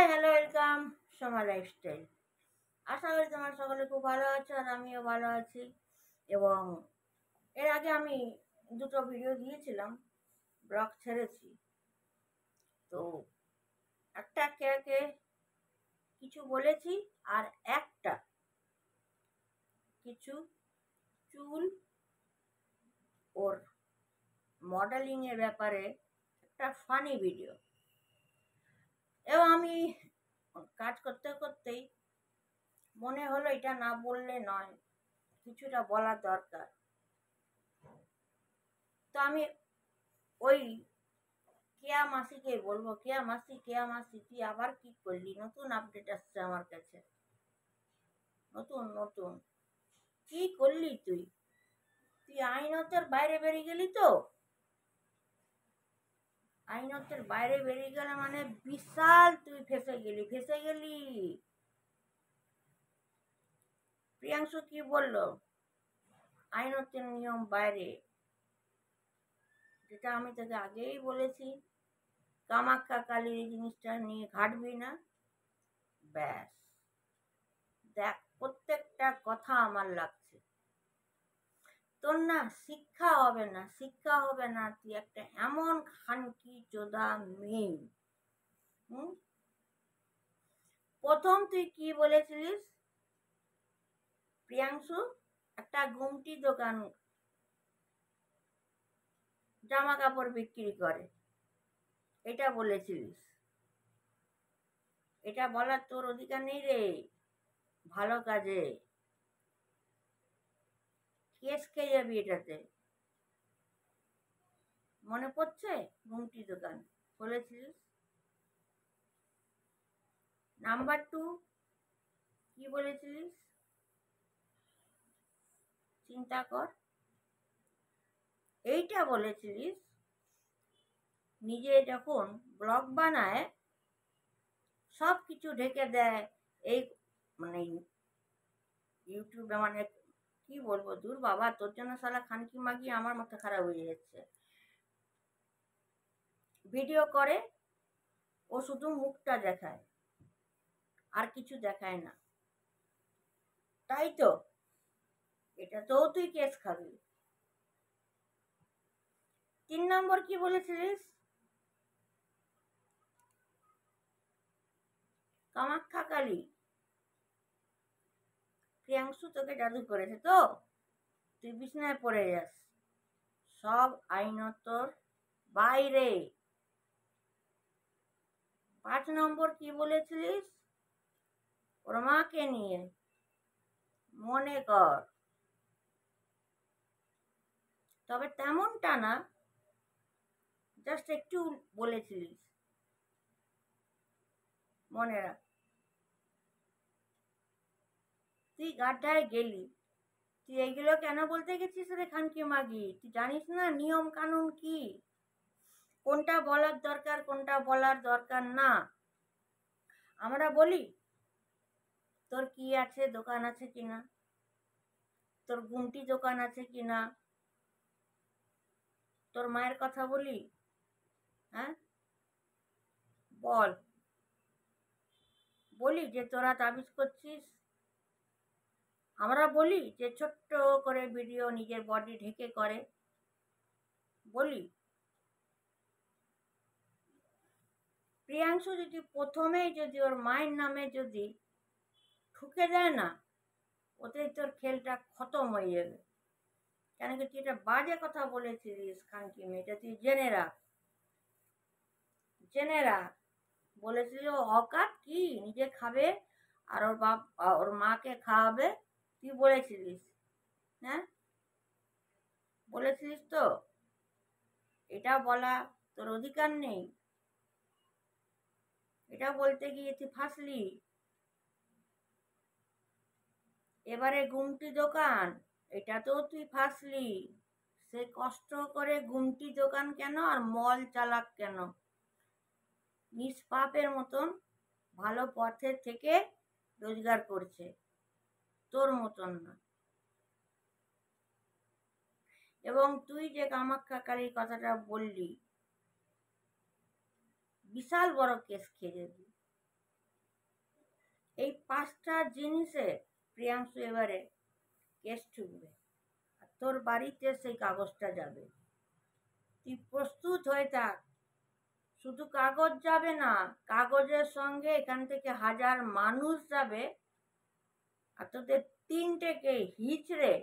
Hello, welcome Soma Lifestyle. আশা করি তোমার সকলে খুব ভালো আছো, আর আমিও ভালো আছি। এবং এর আগে আমি দুটো ভিডিও দিয়েছিলাম, ব্লগ ছেড়েছি। তো একটা কে কিছু বলেছি, আর একটা কিছু চুল ওর মডেলিং এর ব্যাপারে একটা ফানি ভিডিও। এবং আমি কাজ করতে করতেই মনে হলো এটা না বললে নয়, কিছুটা বলার দরকার। তো আমি ওই কেয়া মাসিকে বলবো, কেয়া মাসি তুই আবার কি করলি? নতুন আপডেট আসছে আমার কাছে, নতুন নতুন কি করলি তুই? তুই আইনতের বাইরে বেরিয়ে গেলি তো। আইনতের বাইরে বেরিয়ে গেলে মানে বিশাল তুই ফেসে গেলি। প্রিয়াংশু কি বললো? আইনতের নিয়ম বাইরে, যেটা আমি তোকে আগেই বলেছি, কামাখ্যা কালীর এই জিনিসটা নিয়ে ঘাটবি না। ব্যাস, দেখ প্রত্যেকটা কথা আমার লাগছে। তোর না শিক্ষা হবে না, তুই একটা এমন খানকি চোদা মেয়ে। প্রথম তুই কি বলেছিলিস? প্রিয়াংশু একটা গুমটি দোকান, জামা কাপড় বিক্রি করে, এটা বলেছিলিস। এটা বলার তোর অধিকার নেই রে। ভালো কাজে কেস খেয়ে যাবি এটাতে। মনে পড়ছে? গুমটি দোকান বলেছিলিস। নাম্বার 2 কি বলেছিলিস? চিন্তা কর। এইটা বলেছিলিস নিজে যখন ব্লগ বানায় সব কিছু ঢেকে দেয়। এই মানে ইউটিউবে, মানে কি বলবো, দূর বাবা, তোর জন্য শালা খানকি মাগি আমার মাথা খারাপ হয়ে যাচ্ছে। ভিডিও করে, ও শুধু মুখটা দেখায়, আর কিছু দেখায় না, তাই তো? এটাতেও তুই কেস খাবি। 3 নম্বর কি বলেছিলিস? কামাখ্যা কালী, প্রিয়াংশু তোকে জাদু করেছে তো তুই বিছনায় পড়ে যাস, সব আইনতর বাইরে। 5 নম্বর কি বলেছিলিস? ওর মাকে নিয়ে, মনে কর। তবে তেমনটা না, জাস্ট একটু বলেছিলিস, মনে রাখ। তুই গাড্ডায় গেলি, তুই এইগুলো কেন বলতে গেছিস রে খানকি মাগি? তুই জানিস না নিয়ম কানুন কি, কোনটা বলার দরকার কোনটা বলার দরকার না। আমরা বলি তোর কি আছে, দোকান আছে কিনা, তোর গুমটি দোকান আছে কিনা, তোর মায়ের কথা বলি? হ্যাঁ বল, বলি যে তোরা তাবিজ করছিস? আমরা বলি যে ছোট্ট করে ভিডিও নিজের বডি ঢেকে করে? বলি? প্রিয়াংশু যদি প্রথমেই যদি ওর মায়ের নামে যদি ঠুকে দেয় না, ওতেই তোর খেলটা খতম হয়ে যাবে। কেন কি তুই এটা বাজে কথা বলেছিলিস খানকি মেয়েটা, তুই জেনে রাখ, জেনে রাখ। বলেছিলি ও অকাত কি নিজে খাবে আর ওর বাপ ওর মাকে খাওয়াবে, তুই বলেছিলিস? হ্যাঁ বলেছিলিস তো? এটা বলা তোর অধিকার নেই, এটা বলতে গিয়ে তুই ফাঁসলি। এবারে গুমটি দোকান, এটাতেও তুই ফাঁসলি। সে কষ্ট করে গুমটি দোকান কেন আর মল চালাক কেন, নিষ্পাপের মতন ভালো পথে থেকে রোজগার করছে, তোর মতন না। এবং তুই যে কামাখ্যা কালীর কথাটা বললি, বিশাল বড় কেস খেয়ে যাবি। এই 5টা জিনিসে প্রিয়াংশু এবারে কেস ঠুকবে, আর তোর বাড়িতে সেই কাগজটা যাবে। তুই প্রস্তুত হয়ে থাক। শুধু কাগজ যাবে না, কাগজের সঙ্গে এখান থেকে 1000 মানুষ যাবে, আর তোদের 3টেকে হিচড়ে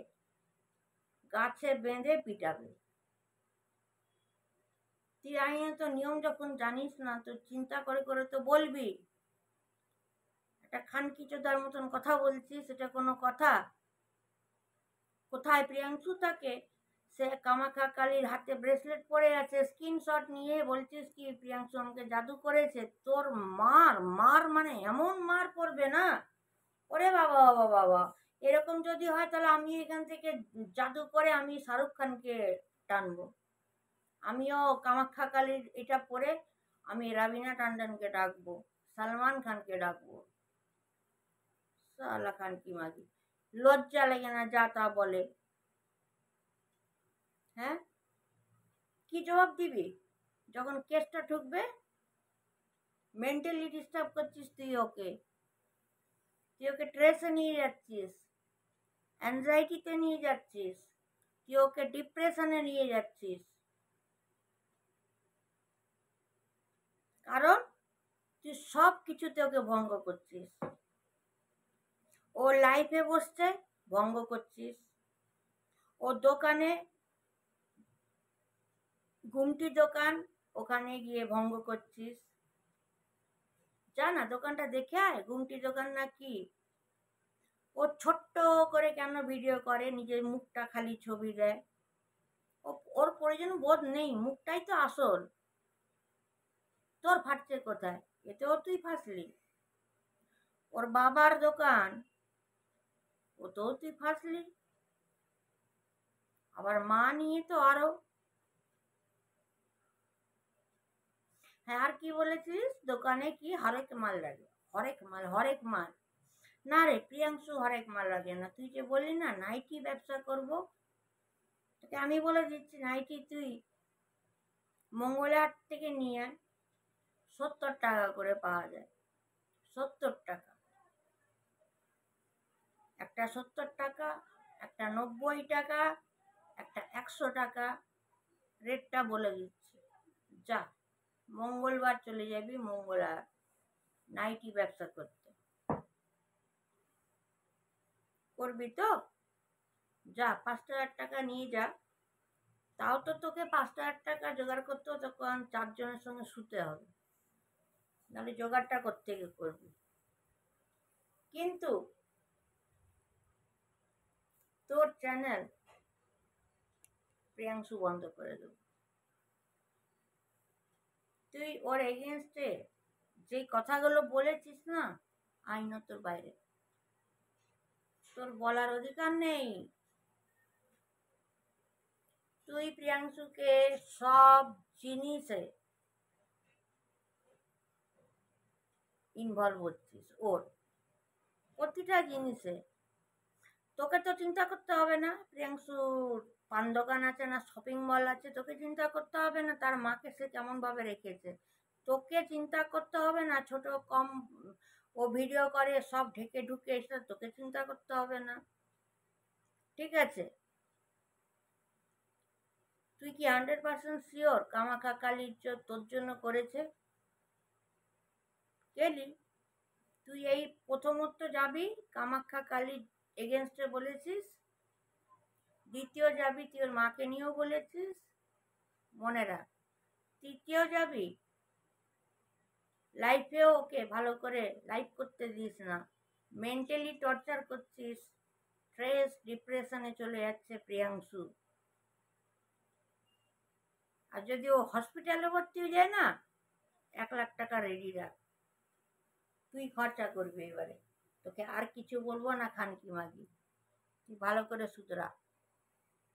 গাছে বেঁধে পিটাবে। তুই আইনত নিয়ম যখন জানিস না, তো চিন্তা করে করে তো বলবি। একটা খানকি চোদার মতন কথা বলছিস, সেটা কোনো কথা? কোথায় প্রিয়াংশু থাকে? সে কামাখ্যা কালীর হাতে ব্রেসলেট পরে আছে, স্ক্রিনশট নিয়ে বলছিস কি প্রিয়াংশু আমাকে জাদু করেছে। তোর মার মার মানে এমন মার পড়বে না, ওরে বাবা বাবা বাবা। এরকম যদি হয় তাহলে আমি এখান থেকে জাদু করে আমি শাহরুখ খানকে টানবো। আমিও কামাখ্যা কালীর এটা পরে আমি রাবিনা টান্ডনকে ডাকবো, সালমান খানকে ডাকবো। সালা খানকি মাগি, লজ্জা লাগে না যা তা বলে? হ্যাঁ, কি জবাব দিবি যখন কেসটা ঠুকবে? মেন্টালি ডিস্টার্ব করছিস তুই ওকে, তুই ওকে স্ট্রেসে নিয়ে যাচ্ছিস, অ্যাংজাইটিতে নিয়ে যাচ্ছিস, তুই ওকে ডিপ্রেশনে নিয়ে যাচ্ছিস। কারণ তুই সব কিছুতে ওকে ভঙ্গ করছিস। ও লাইফে বসছে, ভঙ্গ করছিস। ও দোকানে, ঘুমটি দোকান, ওখানে গিয়ে ভঙ্গ করছিস। যা না দোকানটা দেখে আয়, ঘুমটি দোকান না কি। ও ছোট্ট করে কেন ভিডিও করে, নিজের মুখটা খালি ছবি দেয়। ওর প্রয়োজন বোধ নেই, মুখটাই তো আসল। তোর ফাটছে কোথায়? এতেও তুই ফাঁসলি। ওর বাবার দোকান, ওতেও তুই ফাঁসলি। আবার মা নিয়ে তো আরো। হ্যাঁ, আর কি বলেছিস? দোকানে কি হরেক মাল লাগে? হরেক মাল, হরেক মাল না রে প্রিয়াংশু, হরেক মাল লাগে না। তুই যে বললি না নাইটি ব্যবসা করব, তোকে আমি বলে দিচ্ছি, নাইটি তুই মঙ্গলহাট থেকে নিয়ে 70 টাকা করে পাওয়া যায়। 70 টাকা একটা, 70 টাকা একটা, 90 টাকা একটা, 100 টাকা। রেটটা বলে দিচ্ছি, যা মঙ্গলবার চলে যাবি মঙ্গলবার নাইটি ব্যবসা করতে। করবি তো? যা 5000 টাকা নিয়ে যা। তাও তো তোকে 5000 টাকা জোগাড় করতে হবে, তখন 4 জনের সঙ্গে শুতে হবে, নাহলে জোগাড়টা কোত্থেকে করবি? কিন্তু তোর চ্যানেল প্রিয়াংশু বন্ধ করে দেব। তুই ওর এগেনস্টে যে কথাগুলো বলেছিস না, আইনতর বাইরে, তোর বলার অধিকার নেই। তুই প্রিয়াংশুকে সব জিনিসে ইনভলভ হচ্ছিস, ওর প্রতিটা জিনিসে। তোকে তো চিন্তা করতে হবে না, প্রিয়াংশুর পান দোকান আছে না শপিং মল আছে, তোকে চিন্তা করতে হবে না তার মাকে সে কেমনভাবে রেখেছে। তোকে চিন্তা করতে হবে না ছোট কম ও ভিডিও করে সব ঢেকে ঢুকে, এসে তোকে চিন্তা করতে হবে না। ঠিক আছে? তুই কি 100% শিওর কামাখ্যা কালীর তোর জন্য করেছে? গেলি তুই, এই প্রথমত যাবি কামাখ্যা কালীর এগেনস্টে বলেছিস, দ্বিতীয় যাবি তুই ওর মাকে নিয়েও বলেছিস, মনে রাখ। তৃতীয় যাবি লাইফেও ওকে ভালো করে লাইফ করতে দিস না, মেন্টালি টর্চার করছিস, স্ট্রেস ডিপ্রেশনে চলে যাচ্ছে প্রিয়াংশু। আর যদি ও হসপিটালে ভর্তি হয়ে যায় না, 1 লাখ টাকা রেডি রাখ, তুই খরচা করবি এবারে। তোকে আর কিছু বলবো না খানকি মাগি, তুই ভালো করে শুধরা।